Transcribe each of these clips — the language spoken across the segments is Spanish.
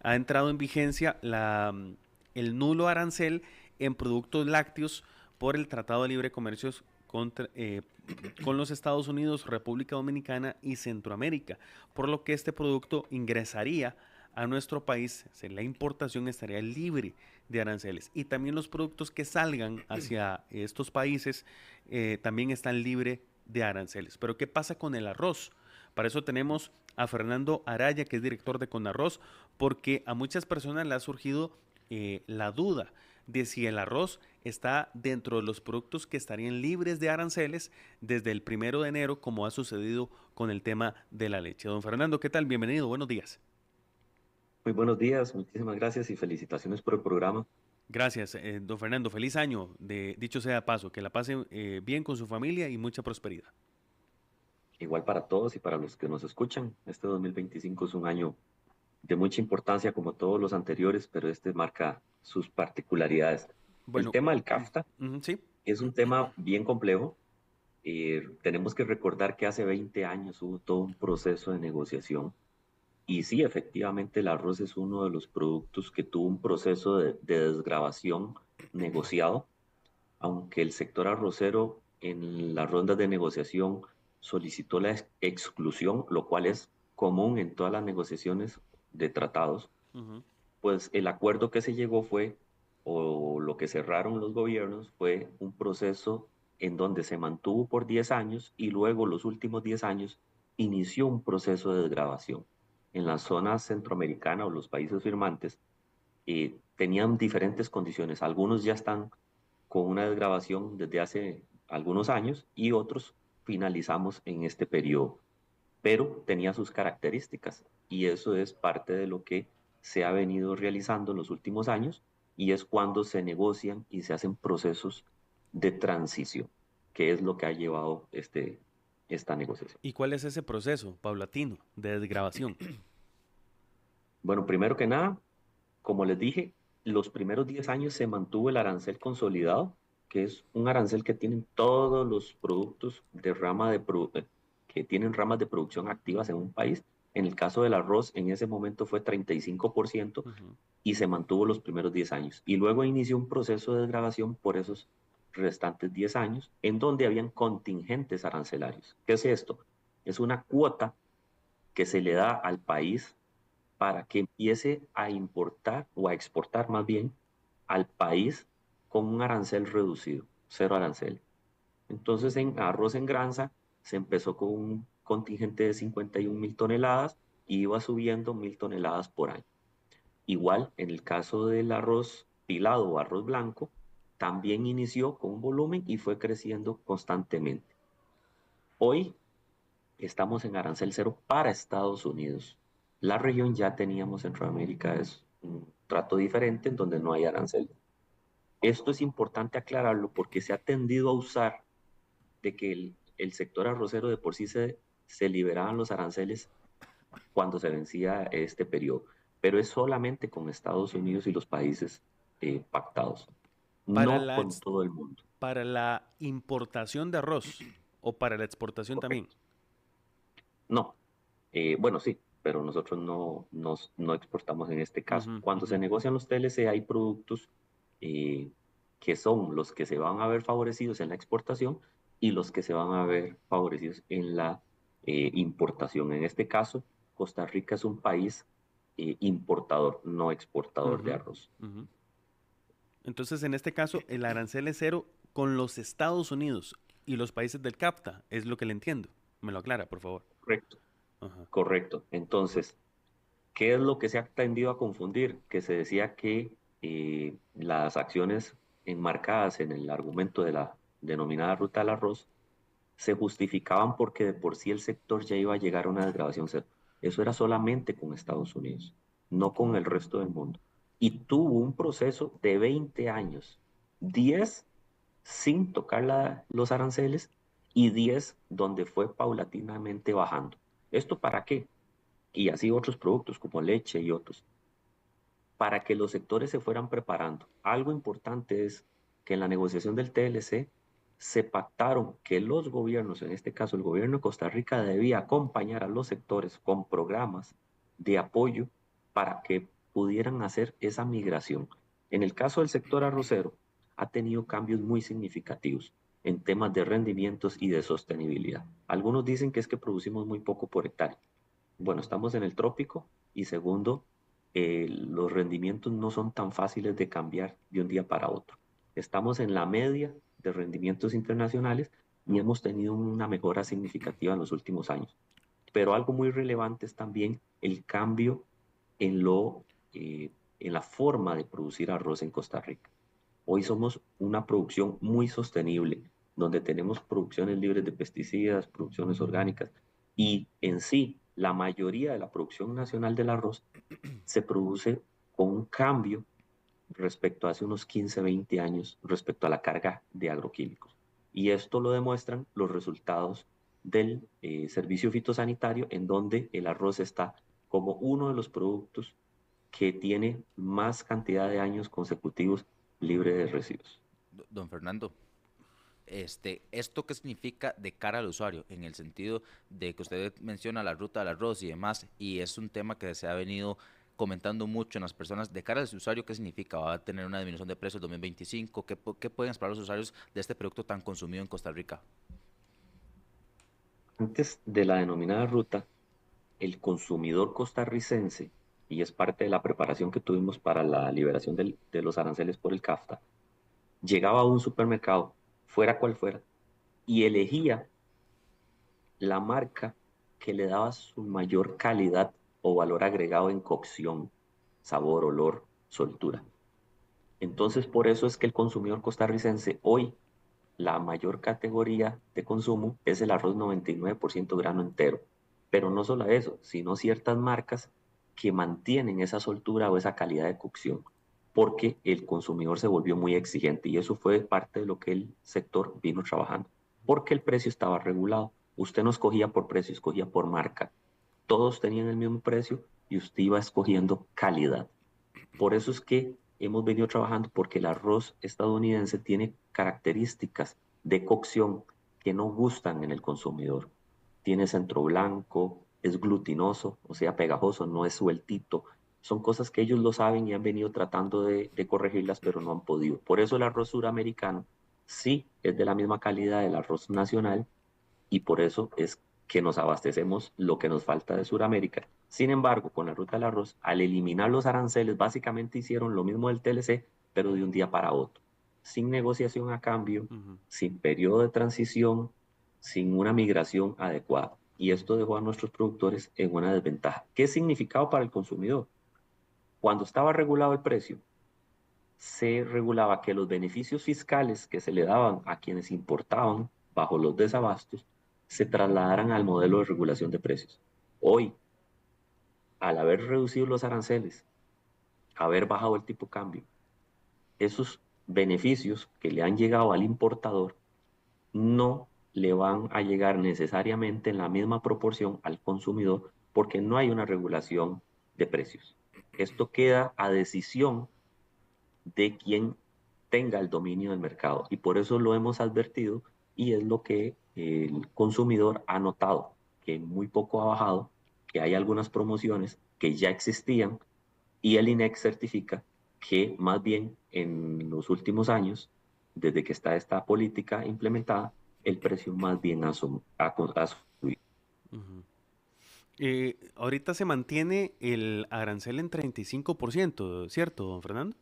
ha entrado en vigencia el nulo arancel en productos lácteos por el Tratado de Libre Comercio con los Estados Unidos, República Dominicana y Centroamérica, por lo que este producto ingresaría a nuestro país, la importación estaría libre de aranceles y también los productos que salgan hacia estos países también están libres de aranceles. Pero ¿qué pasa con el arroz? Para eso tenemos a Fernando Araya, que es director de Conarroz, porque a muchas personas le ha surgido la duda de si el arroz está dentro de los productos que estarían libres de aranceles desde el 1 de enero, como ha sucedido con el tema de la leche. Don Fernando, ¿qué tal? Bienvenido, buenos días. Muy buenos días, muchísimas gracias y felicitaciones por el programa. Gracias, don Fernando. Feliz año, dicho sea de paso. Que la pase bien con su familia y mucha prosperidad. Igual para todos y para los que nos escuchan. Este 2025 es un año de mucha importancia como todos los anteriores, pero este marca sus particularidades. El Bueno, tema del CAFTA sí. es un tema bien complejo. Tenemos que recordar que hace 20 años hubo todo un proceso de negociación. Y sí, efectivamente, el arroz es uno de los productos que tuvo un proceso de desgravación negociado, aunque el sector arrocero en las rondas de negociación solicitó la exclusión, lo cual es común en todas las negociaciones de tratados, Ujú. pues el acuerdo que se llegó fue, o lo que cerraron los gobiernos, fue un proceso en donde se mantuvo por 10 años y luego los últimos 10 años inició un proceso de desgravación. En la zona centroamericana o los países firmantes tenían diferentes condiciones. Algunos ya están con una desgravación desde hace algunos años y otros finalizamos en este periodo, pero tenía sus características y eso es parte de lo que se ha venido realizando en los últimos años y es cuando se negocian y se hacen procesos de transición, que es lo que ha llevado esta negociación. ¿Y cuál es ese proceso paulatino de desgravación? Bueno, primero que nada, como les dije, los primeros 10 años se mantuvo el arancel consolidado, que es un arancel que tienen todos los productos de que tienen ramas de producción activas en un país. En el caso del arroz, en ese momento fue 35% Ujú. y se mantuvo los primeros 10 años. Y luego inició un proceso de desgravación por esos restantes 10 años, en donde habían contingentes arancelarios. ¿Qué es esto? Es una cuota que se le da al país para que empiece a importar o a exportar más bien al país con un arancel reducido, cero arancel. Entonces en arroz en granza se empezó con un contingente de 51.000 toneladas y iba subiendo 1.000 toneladas por año. Igual en el caso del arroz pilado o arroz blanco, también inició con un volumen y fue creciendo constantemente. Hoy estamos en arancel cero para Estados Unidos. La región ya teníamos Centroamérica, es un trato diferente en donde no hay arancel. Esto es importante aclararlo porque se ha tendido a usar de que el sector arrocero de por sí se liberaban los aranceles cuando se vencía este periodo, pero es solamente con Estados Unidos y los países pactados, Para no la, con todo el mundo. para la importación de arroz o para la exportación también. Correcto. No, bueno, sí, pero nosotros no exportamos en este caso. Ujú, Cuando se ujú. negocian los TLC hay productos eh, que son los que se van a ver favorecidos en la exportación y los que se van a ver favorecidos en la importación. En este caso, Costa Rica es un país importador, no exportador de Ujú, arroz. ujú. Entonces, en este caso, el arancel es cero con los Estados Unidos y los países del CAFTA, es lo que le entiendo. Me lo aclara, por favor. Correcto, Ajá. correcto. Entonces, ¿qué es lo que se ha tendido a confundir? Que se decía que las acciones enmarcadas en el argumento de la denominada ruta del arroz se justificaban porque de por sí el sector ya iba a llegar a una desgravación cero. Eso era solamente con Estados Unidos, no con el resto del mundo. Y tuvo un proceso de 20 años, 10 sin tocar los aranceles y 10 donde fue paulatinamente bajando. ¿Esto para qué? Y así otros productos como leche y otros, para que los sectores se fueran preparando. Algo importante es que en la negociación del TLC se pactaron que los gobiernos, en este caso el gobierno de Costa Rica, debía acompañar a los sectores con programas de apoyo para que pudieran hacer esa migración. En el caso del sector arrocero, ha tenido cambios muy significativos en temas de rendimientos y de sostenibilidad. Algunos dicen que es que producimos muy poco por hectárea. Bueno, estamos en el trópico y segundo, los rendimientos no son tan fáciles de cambiar de un día para otro. Estamos en la media de rendimientos internacionales y hemos tenido una mejora significativa en los últimos años. Pero algo muy relevante es también el cambio en, en la forma de producir arroz en Costa Rica. Hoy somos una producción muy sostenible, donde tenemos producciones libres de pesticidas, producciones orgánicas, y en sí, la mayoría de la producción nacional del arroz se produce con un cambio respecto a hace unos 15, 20 años, respecto a la carga de agroquímicos. Y esto lo demuestran los resultados del servicio fitosanitario, en donde el arroz está como uno de los productos que tiene más cantidad de años consecutivos libre de residuos. Don Fernando, ¿esto qué significa de cara al usuario? En el sentido de que usted menciona la ruta del arroz y demás, y es un tema que se ha venido comentando mucho en las personas. De cara al usuario, ¿qué significa? ¿Va a tener una disminución de precios en 2025? ¿Qué pueden esperar los usuarios de este producto tan consumido en Costa Rica? Antes de la denominada ruta, el consumidor costarricense, y es parte de la preparación que tuvimos para la liberación de los aranceles por el CAFTA, llegaba a un supermercado, fuera cual fuera, y elegía la marca que le daba su mayor calidad o valor agregado en cocción, sabor, olor, soltura. Entonces, por eso es que el consumidor costarricense hoy, la mayor categoría de consumo es el arroz 99% grano entero. Pero no solo eso, sino ciertas marcas que mantienen esa soltura o esa calidad de cocción, porque el consumidor se volvió muy exigente y eso fue parte de lo que el sector vino trabajando, porque el precio estaba regulado. Usted no escogía por precio, escogía por marca. Todos tenían el mismo precio y usted iba escogiendo calidad. Por eso es que hemos venido trabajando porque el arroz estadounidense tiene características de cocción que no gustan en el consumidor. Tiene centro blanco, es glutinoso, o sea, pegajoso, no es sueltito. Son cosas que ellos lo saben y han venido tratando de corregirlas, pero no han podido. Por eso el arroz suramericano sí es de la misma calidad del arroz nacional y por eso es que nos abastecemos lo que nos falta de Sudamérica. Sin embargo, con la ruta del arroz, al eliminar los aranceles, básicamente hicieron lo mismo del TLC, pero de un día para otro, sin negociación a cambio, Ujú. sin periodo de transición, sin una migración adecuada. Y esto dejó a nuestros productores en una desventaja. ¿Qué significado para el consumidor? Cuando estaba regulado el precio, se regulaba que los beneficios fiscales que se le daban a quienes importaban bajo los desabastos se trasladaran al modelo de regulación de precios. Hoy, al haber reducido los aranceles, haber bajado el tipo de cambio, esos beneficios que le han llegado al importador no le van a llegar necesariamente en la misma proporción al consumidor porque no hay una regulación de precios. Esto queda a decisión de quien tenga el dominio del mercado. Y por eso lo hemos advertido y es lo que el consumidor ha notado, que muy poco ha bajado, que hay algunas promociones que ya existían y el INEC certifica que más bien en los últimos años, desde que está esta política implementada, el precio más bien ha subido. Ujú. Ahorita se mantiene el arancel en 35%, ¿cierto, don Fernando?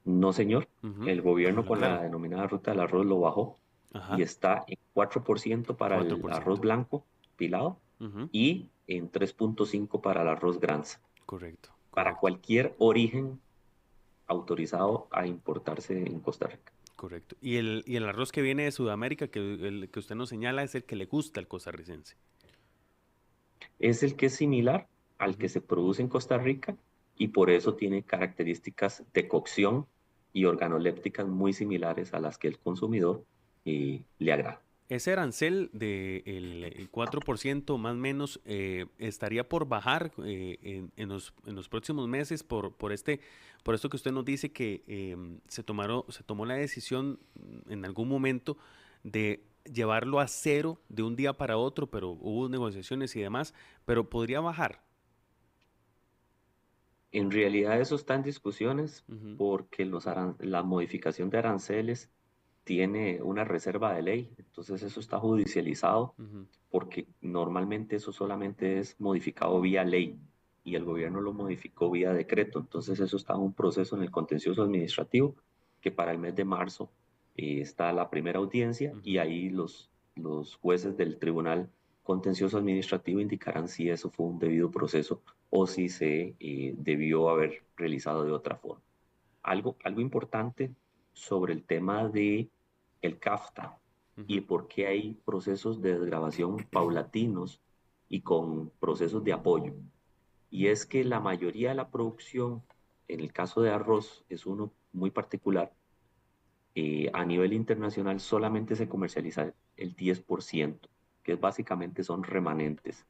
No, señor, Ujú. el gobierno con la Claro. denominada ruta del arroz lo bajó y Ajá. está en 4% para el arroz 4%. blanco pilado Ujú. y en 3,5 para el arroz granza, Correcto, para correcto, cualquier origen autorizado a importarse en Costa Rica. correcto. Y el arroz que viene de Sudamérica, que el que usted nos señala, es el que le gusta al costarricense. Es el que es similar al que Ujú. se produce en Costa Rica y por eso tiene características de cocción y organolépticas muy similares a las que el consumidor le agrada. Ese arancel de el 4% más o menos estaría por bajar en los próximos meses por esto que usted nos dice que se tomó la decisión en algún momento de llevarlo a cero de un día para otro, pero hubo negociaciones y demás, pero podría bajar. En realidad eso está en discusiones Ujú, porque la modificación de aranceles tiene una reserva de ley, entonces eso está judicializado ujú, porque normalmente eso solamente es modificado vía ley y el gobierno lo modificó vía decreto, entonces eso está en un proceso en el contencioso administrativo que para el mes de marzo está la primera audiencia y ujú. ahí los jueces del Tribunal Contencioso Administrativo indicarán si eso fue un debido proceso o si se debió haber realizado de otra forma. Algo importante sobre el tema de el CAFTA y Ujú, por qué hay procesos de desgravación paulatinos y con procesos de apoyo. Y es que la mayoría de la producción, en el caso de arroz, es uno muy particular, a nivel internacional solamente se comercializa el 10%, que básicamente son remanentes.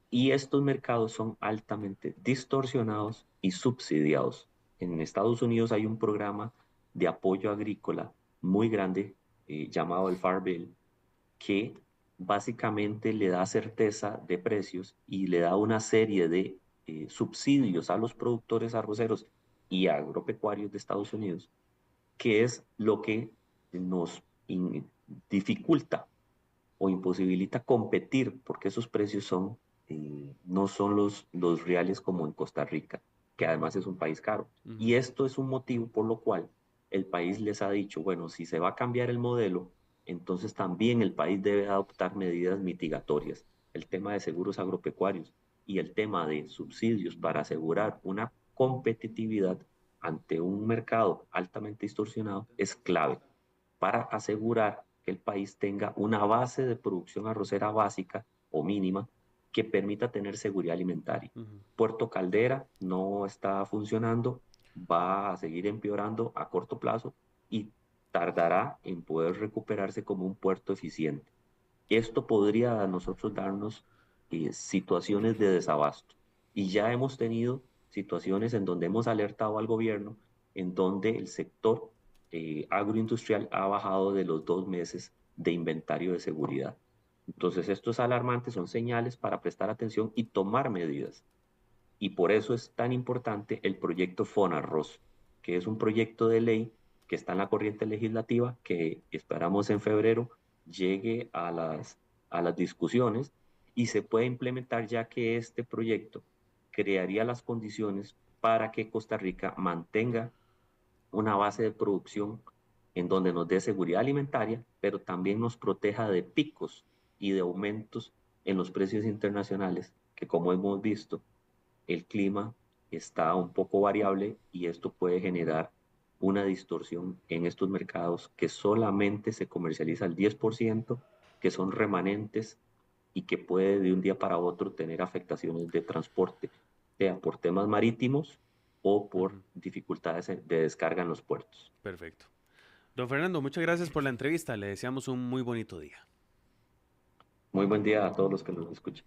Y estos mercados son altamente distorsionados y subsidiados. En Estados Unidos hay un programa de apoyo agrícola muy grande llamado el Farm Bill, que básicamente le da certeza de precios y le da una serie de subsidios a los productores arroceros y agropecuarios de Estados Unidos, que es lo que nos dificulta o imposibilita competir porque esos precios no son los reales como en Costa Rica, que además es un país caro. Y ujú, esto es un motivo por lo cual el país les ha dicho, bueno, si se va a cambiar el modelo, entonces también el país debe adoptar medidas mitigatorias. El tema de seguros agropecuarios y el tema de subsidios para asegurar una competitividad ante un mercado altamente distorsionado es clave para asegurar que el país tenga una base de producción arrocera básica o mínima que permita tener seguridad alimentaria. ujú. Puerto Caldera no está funcionando, va a seguir empeorando a corto plazo y tardará en poder recuperarse como un puerto eficiente. Esto podría a nosotros darnos situaciones de desabasto. Y ya hemos tenido situaciones en donde hemos alertado al gobierno, en donde el sector agroindustrial ha bajado de los 2 meses de inventario de seguridad. Entonces, esto es alarmante, son señales para prestar atención y tomar medidas. Y por eso es tan importante el proyecto FONARROZ, que es un proyecto de ley que está en la corriente legislativa, que esperamos en febrero llegue a las discusiones y se puede implementar, ya que este proyecto crearía las condiciones para que Costa Rica mantenga una base de producción en donde nos dé seguridad alimentaria, pero también nos proteja de picos y de aumentos en los precios internacionales, que como hemos visto, el clima está un poco variable y esto puede generar una distorsión en estos mercados que solamente se comercializa el 10%, que son remanentes y que puede de un día para otro tener afectaciones de transporte, sea por temas marítimos o por Ujú. dificultades de descarga en los puertos. Perfecto. Don Fernando, muchas gracias por la entrevista. Le deseamos un muy bonito día. Muy buen día a todos los que nos escuchan.